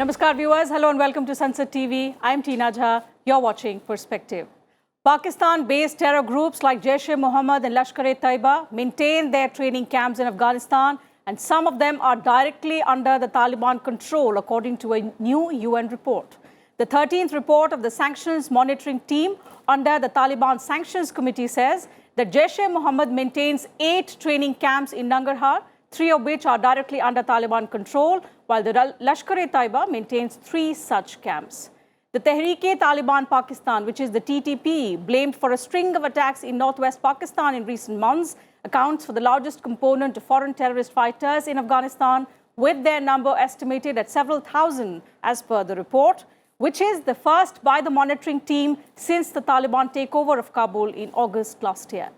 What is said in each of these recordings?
Namaskar viewers, hello and welcome to Sansad TV. I'm Teena Jha, you're watching Perspective. Pakistan-based terror groups like Jaish-e-Mohammed and Lashkar-e-Taiba maintain their training camps in Afghanistan, and some of them are directly under the Taliban control, according to a new UN report. The 13th report of the Sanctions Monitoring Team under the Taliban Sanctions Committee says that Jaish-e-Mohammed maintains 8 training camps in Nangarhar, 3 of which are directly under Taliban control, while the Lashkar-e-Taiba maintains 3 such camps. The Tehrik-e-Taliban Pakistan, which is the TTP, blamed for a string of attacks in northwest Pakistan in recent months, accounts for the largest component of foreign terrorist fighters in Afghanistan, with their number estimated at several thousand as per the report, which is the first by the monitoring team since the Taliban takeover of Kabul in August last year.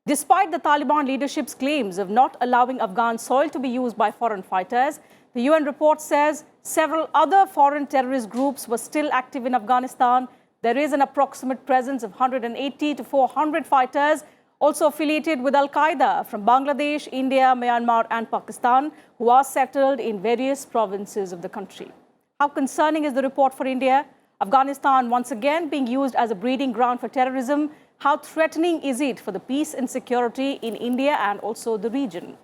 Despite the Taliban leadership's claims of not allowing Afghan soil to be used by foreign fighters, the UN report says several other foreign terrorist groups were still active in Afghanistan. There is an approximate presence of 180 to 400 fighters also affiliated with Al-Qaeda from Bangladesh, India, Myanmar and Pakistan, who are settled in various provinces of the country. How concerning is the report for India? Afghanistan once again being used as a breeding ground for terrorism. How threatening is it for the peace and security in India and also the region?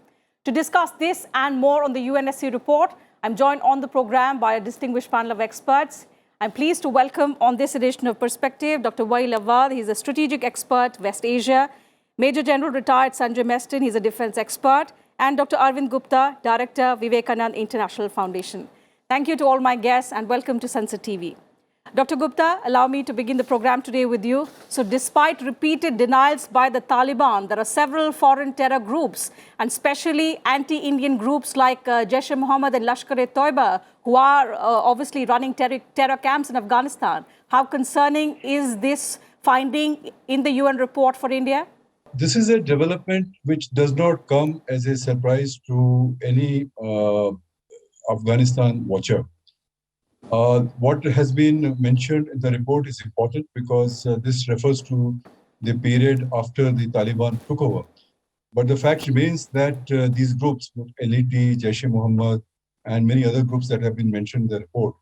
To discuss this and more on the UNSC report, I'm joined on the program by a distinguished panel of experts. I'm pleased to welcome on this edition of Perspective Dr. Waiel Awwad. He's a strategic expert, West Asia. Major General retired Sanjay Mestone, he's a defense expert. And Dr. Arvind Gupta, Director, Vivekananda International Foundation. Thank you to all my guests and welcome to Sansad TV. Dr. Gupta, allow me to begin the program today with you. So despite repeated denials by the Taliban, there are several foreign terror groups, and especially anti-Indian groups like Jaish-e-Mohammed and Lashkar-e-Taiba, who are obviously running terror camps in Afghanistan. How concerning is this finding in the UN report for India? This is a development which does not come as a surprise to any Afghanistan watcher. What has been mentioned in the report is important because this refers to the period after the Taliban took over. But the fact remains that these groups, Retd, Jaish-e-Mohammed, and many other groups that have been mentioned in the report,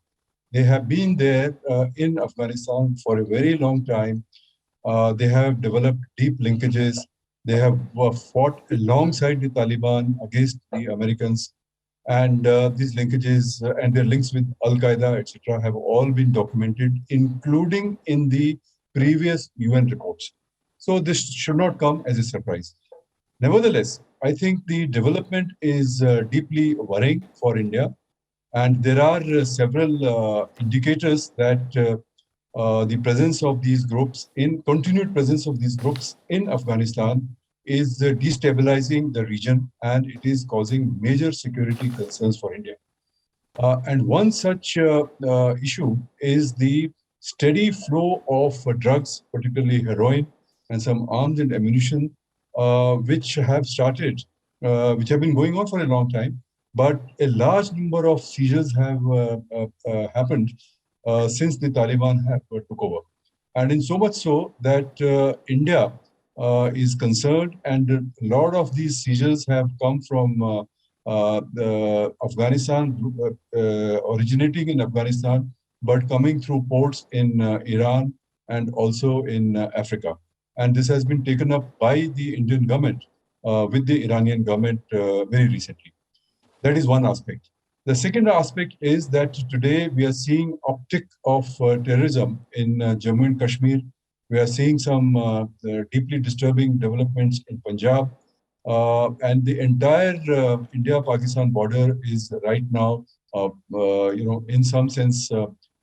they have been there in Afghanistan for a very long time. They have developed deep linkages. They have fought alongside the Taliban against the Americans. And these linkages and their links with Al-Qaeda, etc., have all been documented, including in the previous UN reports. So this should not come as a surprise. Nevertheless, I think the development is deeply worrying for India. And there are several indicators that the presence of these groups, continued presence of these groups in Afghanistan, is destabilizing the region, and it is causing major security concerns for India. And one such issue is the steady flow of drugs, particularly heroin and some arms and ammunition, which have been going on for a long time. But a large number of seizures have happened since the Taliban took over. And in so much so that India is concerned, and a lot of these seizures have come from Afghanistan, originating in Afghanistan, but coming through ports in Iran and also in Africa. And this has been taken up by the Indian government with the Iranian government very recently. That is one aspect. The second aspect is that today we are seeing uptick of terrorism in Jammu and Kashmir. We are seeing some deeply disturbing developments in Punjab. And the entire India-Pakistan border is right now, in some sense,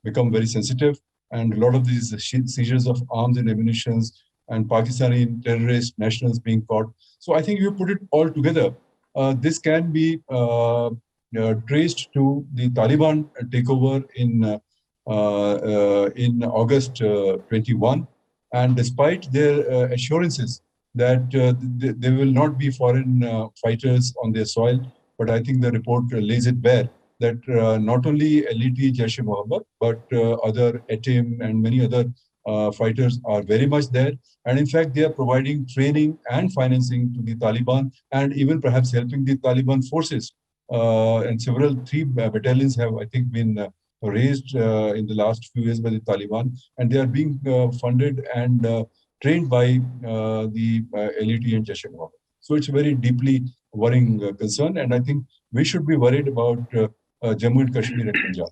become very sensitive. And a lot of these seizures of arms and ammunition and Pakistani terrorist nationals being caught. So I think you put it all together. This can be traced to the Taliban takeover in August 21. And despite their assurances that there will not be foreign fighters on their soil, but I think the report lays it bare that not only Retd, Jaish-e-Mohammed, but other ATM and many other fighters are very much there. And in fact, they are providing training and financing to the Taliban, and even perhaps helping the Taliban forces. And 3 battalions have, I think, been raised in the last few years by the Taliban, and they are being funded and trained by the LET and Jaish-e-Mohammed. So it's a very deeply worrying concern, and I think we should be worried about Jammu and Kashmir and Punjab.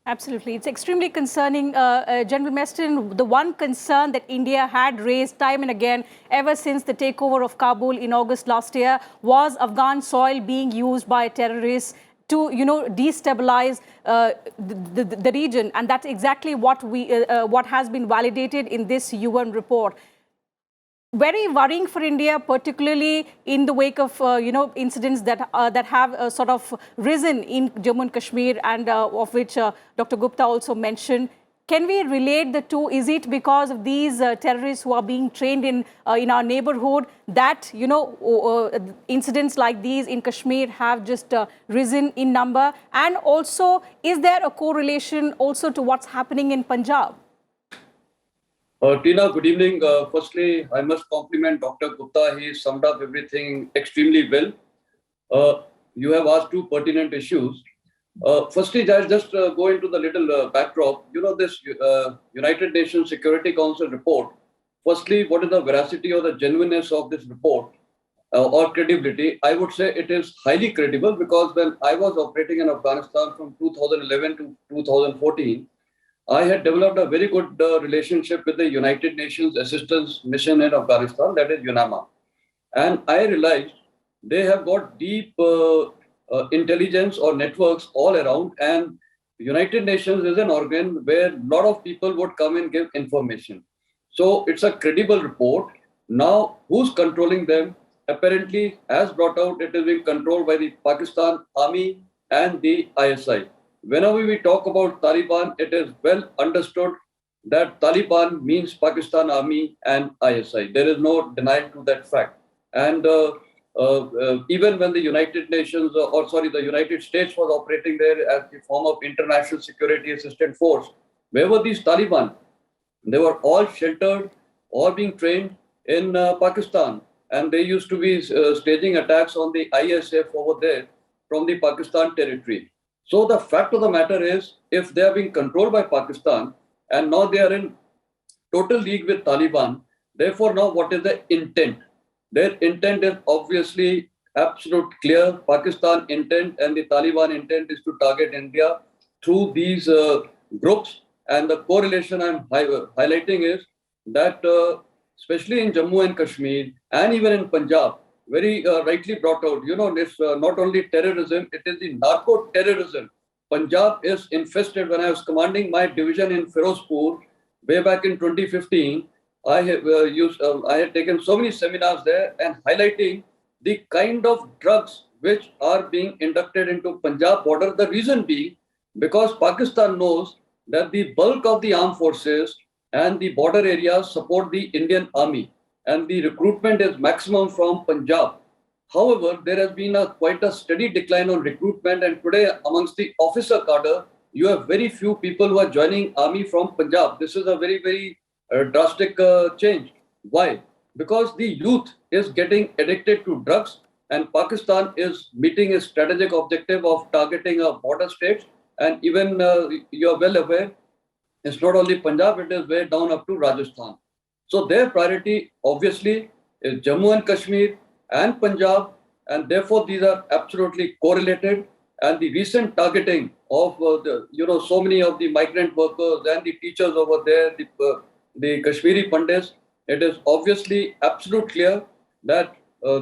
Absolutely. It's extremely concerning. General Mestone, the one concern that India had raised time and again ever since the takeover of Kabul in August last year was Afghan soil being used by terrorists to, destabilize the region. And that's exactly what has been validated in this UN report. Very worrying for India, particularly in the wake of incidents that have sort of risen in Jammu and Kashmir, and of which Dr. Gupta also mentioned. Can we relate the two? Is it because of these terrorists who are being trained in our neighborhood that incidents like these in Kashmir have just risen in number? And also, is there a correlation also to what's happening in Punjab? Teena, good evening. Firstly, I must compliment Dr. Gupta. He summed up everything extremely well. You have asked two pertinent issues. Firstly, I'll just go into the little backdrop. This United Nations Security Council report. Firstly, what is the veracity or the genuineness of this report or credibility? I would say it is highly credible, because when I was operating in Afghanistan from 2011 to 2014, I had developed a very good relationship with the United Nations Assistance Mission in Afghanistan, that is UNAMA. And I realized they have got deep intelligence or networks all around, and United Nations is an organ where a lot of people would come and give information. So it's a credible report. Now, who's controlling them? Apparently, as brought out, it is being controlled by the Pakistan Army and the ISI. Whenever we talk about Taliban, it is well understood that Taliban means Pakistan Army and ISI. There is no denial to that fact. And even when the United Nations, the United States was operating there as the form of International Security Assistance Force, where were these Taliban? They were all sheltered, all being trained in Pakistan. And they used to be staging attacks on the ISF over there from the Pakistan territory. So the fact of the matter is, if they are being controlled by Pakistan and now they are in total league with Taliban, therefore now what is the intent? Their intent is obviously absolute clear. Pakistan intent and the Taliban intent is to target India through these groups. And the correlation I'm highlighting is that especially in Jammu and Kashmir and even in Punjab, very rightly brought out, this not only terrorism, it is the narco-terrorism. Punjab is infested. When I was commanding my division in Firozpur, way back in 2015, I had taken so many seminars there and highlighting the kind of drugs which are being inducted into Punjab border. The reason being, because Pakistan knows that the bulk of the armed forces and the border areas support the Indian Army, and the recruitment is maximum from Punjab. However, there has been quite a steady decline on recruitment, and today amongst the officer cadre, you have very few people who are joining army from Punjab. This is a very, very drastic change. Why? Because the youth is getting addicted to drugs, and Pakistan is meeting its strategic objective of targeting border states. And even you are well aware, it's not only Punjab, it is way down up to Rajasthan. So their priority obviously is Jammu and Kashmir and Punjab, and therefore these are absolutely correlated. And the recent targeting of so many of the migrant workers and the teachers over there, the Kashmiri Pandits, it is obviously absolute clear that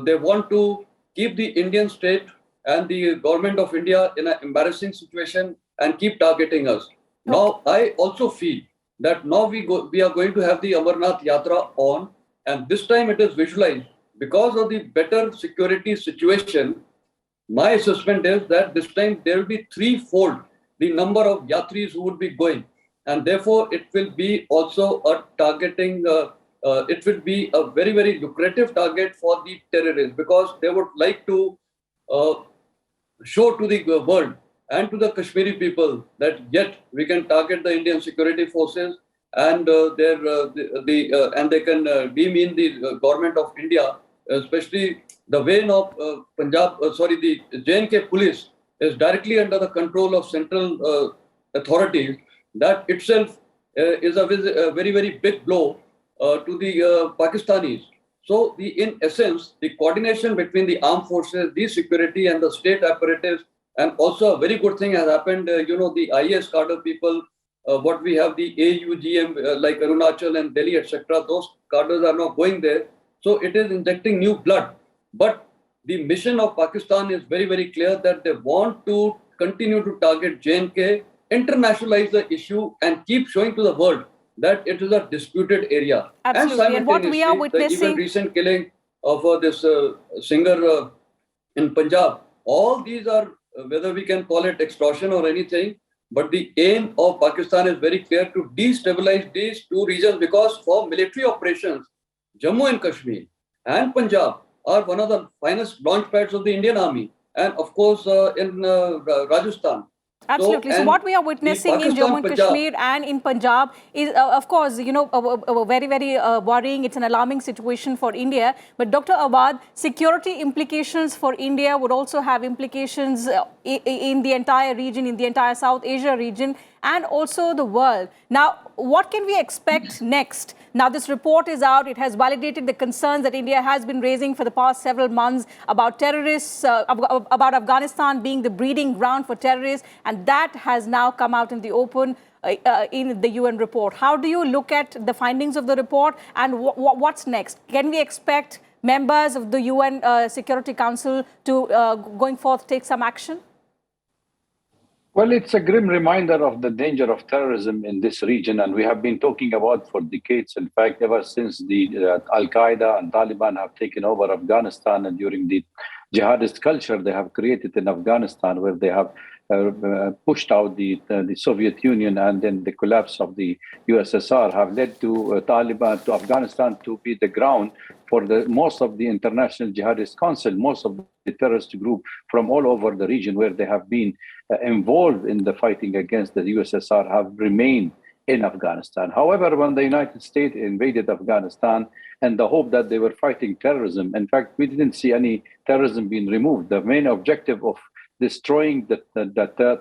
they want to keep the Indian state and the government of India in an embarrassing situation and keep targeting us. Now, I also feel that now we are going to have the Amarnath Yatra on, and this time it is visualized. Because of the better security situation, my assessment is that this time there will be threefold the number of Yatris who would be going, and therefore it will be also a targeting, it will be a very, very lucrative target for the terrorists, because they would like to show to the world and to the Kashmiri people that yet we can target the Indian security forces, and and they can demean the government of India, especially the way of the J&K police is directly under the control of Central authorities, that itself is a very, very big blow to the Pakistanis. So, in essence, the coordination between the armed forces, the security and the state apparatus, and also a very good thing has happened, the IS cadre people, what we have, the AUGM, like Arunachal and Delhi, etc., those cadres are now going there. So it is injecting new blood. But the mission of Pakistan is very, very clear that they want to continue to target J&K, internationalize the issue, and keep showing to the world that it is a disputed area. Absolutely. And what we are the witnessing, even recent killing of this singer in Punjab, all these are, whether we can call it extortion or anything, but the aim of Pakistan is very clear to destabilize these two regions, because for military operations, Jammu and Kashmir and Punjab are one of the finest launch pads of the Indian Army. And of course, in Rajasthan. Absolutely. So what we are witnessing in Jammu and Kashmir and in Punjab is, of course, very, very worrying. It's an alarming situation for India. But Dr. Awwad, security implications for India would also have implications in the entire region, in the entire South Asia region, and also the world. Now, what can we expect next? Now, this report is out. It has validated the concerns that India has been raising for the past several months about terrorists, about Afghanistan being the breeding ground for terrorists, and that has now come out in the open in the UN report. How do you look at the findings of the report, and what's next? Can we expect members of the UN Security Council to, going forth, take some action? Well, it's a grim reminder of the danger of terrorism in this region, and we have been talking about for decades. In fact, ever since the Al-Qaeda and Taliban have taken over Afghanistan, and during the jihadist culture they have created in Afghanistan, where they have pushed out the Soviet Union, and then the collapse of the USSR have led to Taliban, to Afghanistan to be the ground for most of the International Jihadist Council, most of the terrorist group from all over the region where they have been involved in the fighting against the USSR have remained in Afghanistan. However, when the United States invaded Afghanistan and the hope that they were fighting terrorism, in fact, we didn't see any terrorism being removed. The main objective of destroying the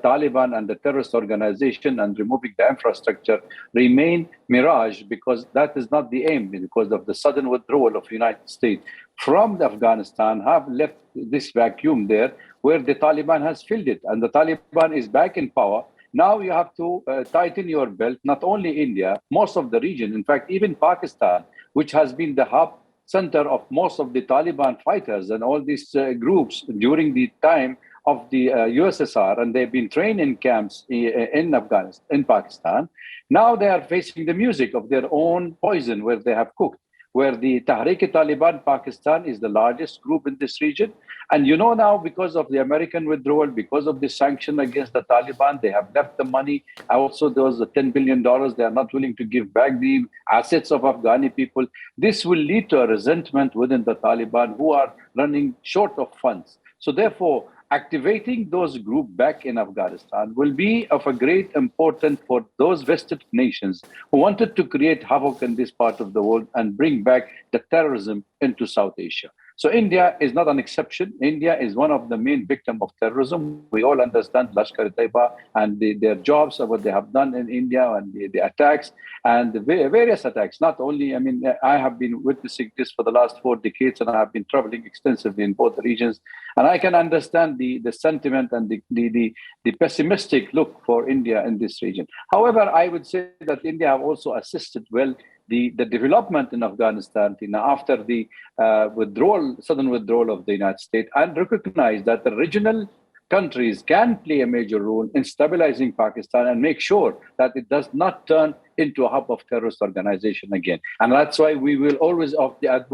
Taliban and the terrorist organization and removing the infrastructure remain mirage, because that is not the aim, because of the sudden withdrawal of the United States from Afghanistan have left this vacuum there where the Taliban has filled it, and the Taliban is back in power. Now you have to tighten your belt, not only India, most of the region, in fact, even Pakistan, which has been the hub center of most of the Taliban fighters and all these groups during the time of the USSR, and they've been trained in camps in Afghanistan, in Pakistan. Now they are facing the music of their own poison, where they have cooked, where the Tehrik-e-Taliban Pakistan is the largest group in this region. And now, because of the American withdrawal, because of the sanction against the Taliban, they have left the money. Also, there was the $10 billion. They are not willing to give back the assets of Afghani people. This will lead to a resentment within the Taliban, who are running short of funds. So therefore, activating those groups back in Afghanistan will be of a great importance for those vested nations who wanted to create havoc in this part of the world and bring back the terrorism into South Asia. So India is not an exception. India is one of the main victims of terrorism. We all understand Lashkar-e-Taiba and their jobs, what they have done in India, and the attacks and the various attacks. Not only, I have been witnessing this for the last 4 decades, and I have been traveling extensively in both regions. And I can understand the sentiment and the pessimistic look for India in this region. However, I would say that India have also assisted well the development in Afghanistan after the sudden withdrawal of the United States, and recognize that the regional countries can play a major role in stabilizing Pakistan and make sure that it does not turn into a hub of terrorist organization again. And that's why we were always of the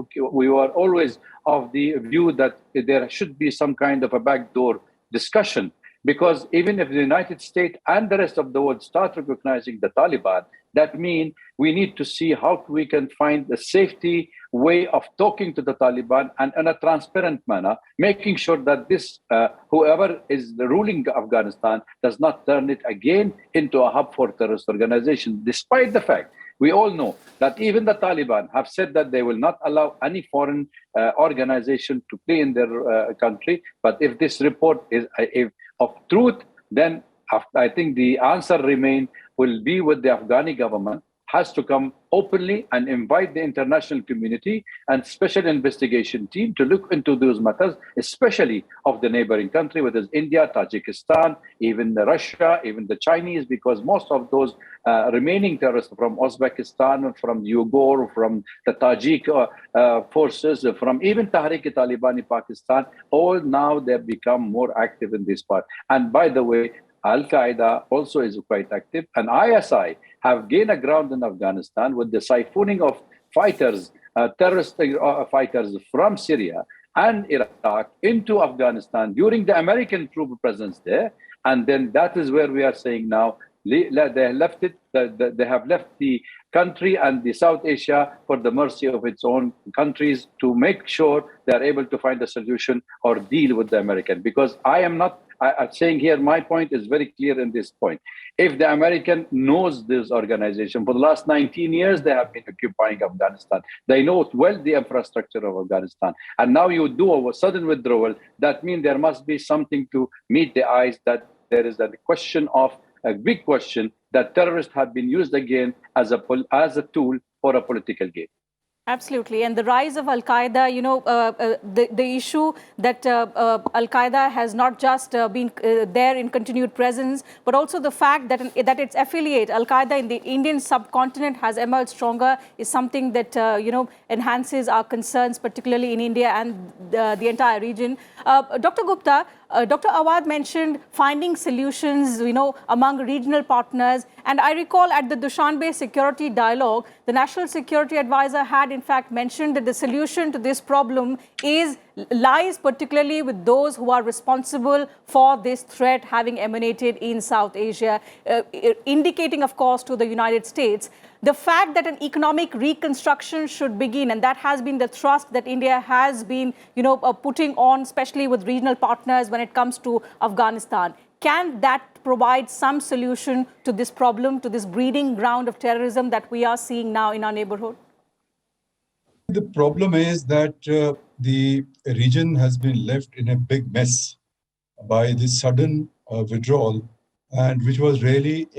view that there should be some kind of a backdoor discussion. Because even if the United States and the rest of the world start recognizing the Taliban, that means we need to see how we can find the safety way of talking to the Taliban, and in a transparent manner, making sure that this, whoever is ruling Afghanistan does not turn it again into a hub for terrorist organization, despite the fact we all know that even the Taliban have said that they will not allow any foreign organization to play in their country. But if this report is of truth, then I think the answer will be with the Afghani government, has to come openly and invite the international community and special investigation team to look into those matters, especially of the neighboring country, whether it's India, Tajikistan, even Russia, even the Chinese, because most of those remaining terrorists from Uzbekistan, from Uyghur, from the Tajik forces, from even Tehrik-e-Taliban in Pakistan, all now they've become more active in this part. And by the way, Al-Qaeda also is quite active, and ISI have gained a ground in Afghanistan with the siphoning of fighters, terrorist fighters from Syria and Iraq into Afghanistan during the American troop presence there. And then that is where we are saying now, they have left the country and the South Asia for the mercy of its own countries to make sure they are able to find a solution or deal with the American. Because I'm saying here, my point is very clear in this point. If the American knows this organization, for the last 19 years, they have been occupying Afghanistan. They know well the infrastructure of Afghanistan. And now you do a sudden withdrawal, that means there must be something to meet the eyes, that there is a big question that terrorists have been used again as a tool for a political game. Absolutely. And the rise of Al-Qaeda, the issue that Al-Qaeda has not just been there in continued presence, but also the fact that its affiliate, Al-Qaeda in the Indian subcontinent, has emerged stronger is something that, enhances our concerns, particularly in India and the entire region. Dr. Gupta, Dr. Awwad mentioned finding solutions, among regional partners. And I recall at the Dushanbe Security Dialogue, the National Security Advisor had in fact mentioned that the solution to this problem lies particularly with those who are responsible for this threat having emanated in South Asia, indicating, of course, to the United States the fact that an economic reconstruction should begin, and that has been the thrust that India has been, putting on, especially with regional partners when it comes to Afghanistan. Can that provide some solution to this problem, to this breeding ground of terrorism that we are seeing now in our neighborhood? The problem is that the region has been left in a big mess by this sudden withdrawal, and which was really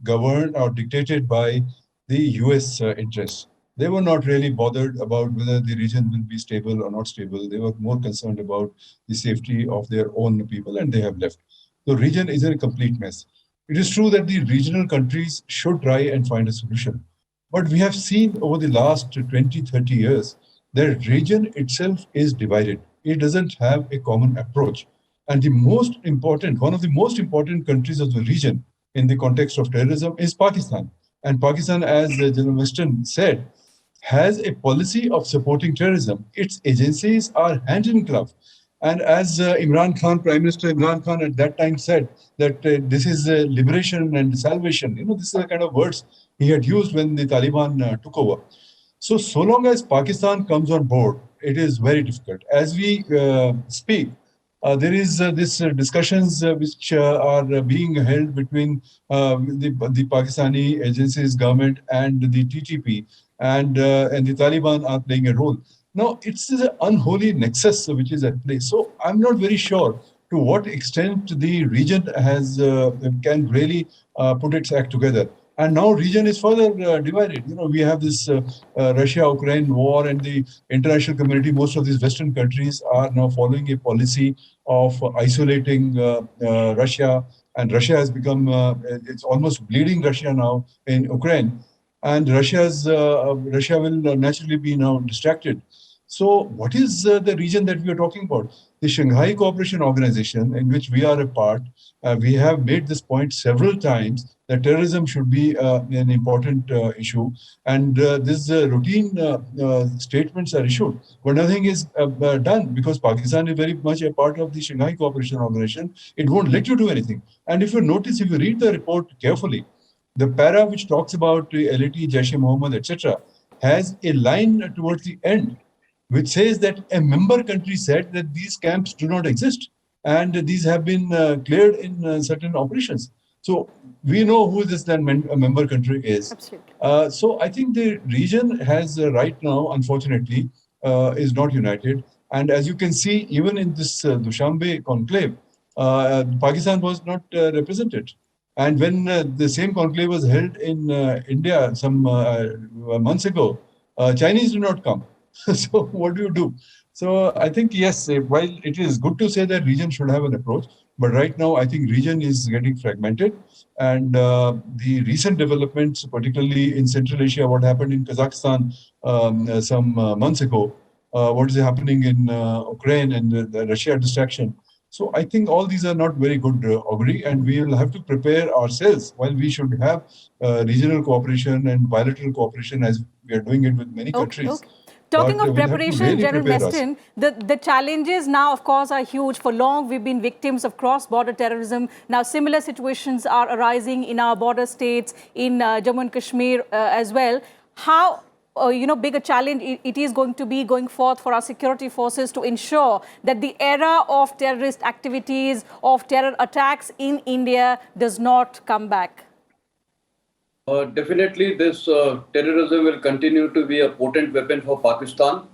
governed or dictated by the US interests. They were not really bothered about whether the region will be stable or not stable. They were more concerned about the safety of their own people, and they have left. The region is in a complete mess. It is true that the regional countries should try and find a solution. But we have seen over the last 20, 30 years, the region itself is divided. It doesn't have a common approach. And one of the most important countries of the region in the context of terrorism is Pakistan. And Pakistan, as General Mestone said, has a policy of supporting terrorism. Its agencies are hand in glove. And as Imran Khan, Prime Minister Imran Khan at that time said that this is liberation and salvation. This is the kind of words he had used when the Taliban took over. So long as Pakistan comes on board, it is very difficult. As we speak, there is this discussions which are being held between the Pakistani agencies, government, and the TTP, and the Taliban are playing a role. Now, it's an unholy nexus which is at play. So I'm not very sure to what extent the region can really put its act together. And now region is further divided. We have this Russia-Ukraine war, and the international community, most of these Western countries are now following a policy of isolating Russia. And Russia has become, it's almost bleeding Russia now in Ukraine. And Russia will naturally be now distracted. So what is the region that we are talking about? The Shanghai Cooperation Organization, in which we are a part, we have made this point several times that terrorism should be an important issue. And these routine statements are issued, but nothing is done because Pakistan is very much a part of the Shanghai Cooperation Organization. It won't let you do anything. And if you notice, if you read the report carefully, the para which talks about LAT, Jaish-e-Mohammed, etc., has a line towards the end which says that a member country said that these camps do not exist and these have been cleared in certain operations. So we know who this then member country is. Absolutely. So I think the region has right now, unfortunately, is not united. And as you can see, even in this Dushanbe conclave, Pakistan was not represented. And when the same conclave was held in India some months ago, Chinese did not come. So what do you do? So I think, yes, while it is good to say that region should have an approach, but right now I think region is getting fragmented. And the recent developments, particularly in Central Asia, what happened in Kazakhstan some months ago, what is happening in Ukraine and the Russia distraction. So I think all these are not very good augury, and we will have to prepare ourselves. While we should have regional cooperation and bilateral cooperation as we are doing it with many countries. Okay. Talking of preparation, really General Mestone, the challenges now, of course, are huge. For long, we've been victims of cross-border terrorism. Now, similar situations are arising in our border states, in Jammu and Kashmir as well. How big a challenge it is going to be going forth for our security forces to ensure that the era of terrorist activities, of terror attacks in India does not come back? Definitely, this terrorism will continue to be a potent weapon for Pakistan.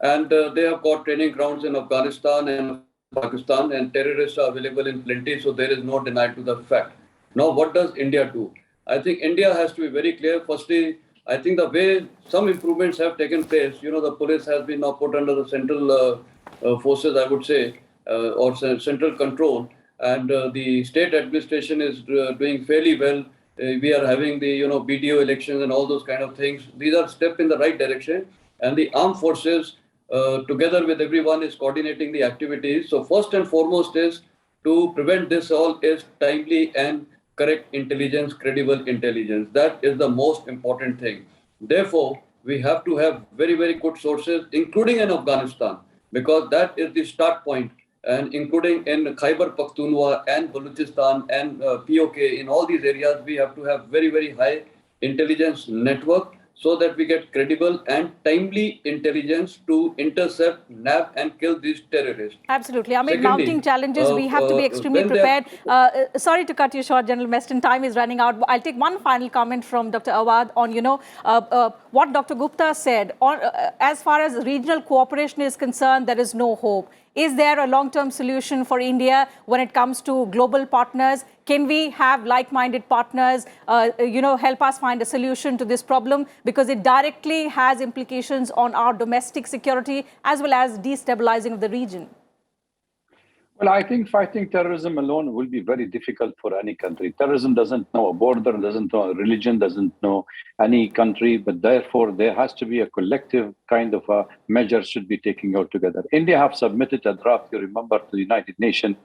And they have got training grounds in Afghanistan and Pakistan, and terrorists are available in plenty, so there is no denial to the fact. Now, what does India do? I think India has to be very clear. Firstly, I think the way some improvements have taken place, the police has been now put under the central forces, I would say, or central control, and the state administration is doing fairly well. We are having the BDO elections and all those kind of things. These are steps in the right direction, and the armed forces together with everyone is coordinating the activities. So first and foremost is to prevent this all is timely and correct intelligence, credible intelligence. That is the most important thing. Therefore, we have to have very, very good sources, including in Afghanistan, because that is the start point. And including in Khyber Pakhtunkhwa and Balochistan and POK, in all these areas, we have to have very, very high intelligence network so that we get credible and timely intelligence to intercept, nab and kill these terrorists. Absolutely. Amid mounting challenges, we have to be extremely prepared. Sorry to cut you short, General Mestone, time is running out. I'll take one final comment from Dr. Awwad on, what Dr. Gupta said. As far as regional cooperation is concerned, there is no hope. Is there a long-term solution for India when it comes to global partners? Can we have like-minded partners, help us find a solution to this problem? Because it directly has implications on our domestic security as well as destabilizing of the region. Well, I think fighting terrorism alone will be very difficult for any country. Terrorism doesn't know a border, doesn't know a religion, doesn't know any country, but therefore there has to be a collective kind of a measure should be taken out together. India have submitted a draft, you remember, to the United Nations,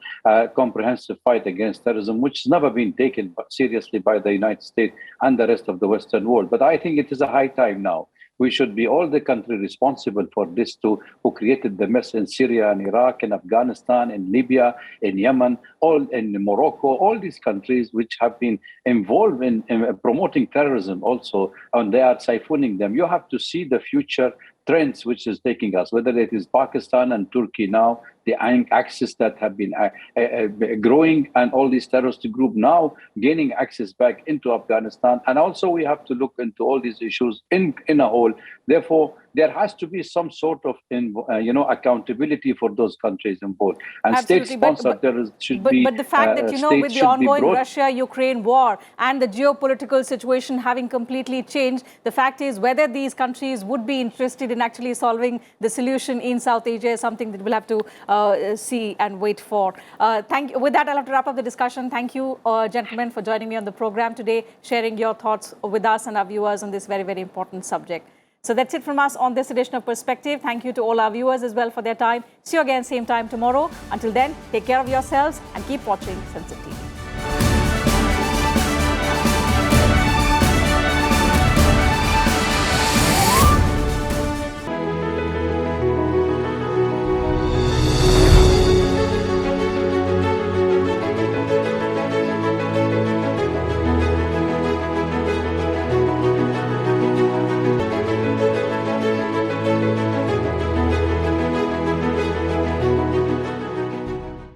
comprehensive fight against terrorism, which has never been taken seriously by the United States and the rest of the Western world. But I think it is a high time now. We should be all the country responsible for this who created the mess in Syria and Iraq and Afghanistan and Libya and Yemen, all in Morocco, all these countries which have been involved in promoting terrorism also, and they are siphoning them. You have to see the future trends which is taking us, whether it is Pakistan and Turkey now, the axis that have been growing, and all these terrorist groups now gaining access back into Afghanistan. And also we have to look into all these issues in a whole. Therefore, there has to be some sort of accountability for those countries involved. And state-sponsored terrorism should be... But the fact that, with the ongoing Russia-Ukraine war and the geopolitical situation having completely changed, the fact is whether these countries would be interested in actually solving the solution in South Asia is something that we'll have to see and wait for. Thank you. With that, I'll have to wrap up the discussion. Thank you, gentlemen, for joining me on the program today, sharing your thoughts with us and our viewers on this very, very important subject. So that's it from us on this edition of Perspective. Thank you to all our viewers as well for their time. See you again same time tomorrow. Until then, take care of yourselves and keep watching Sansad TV.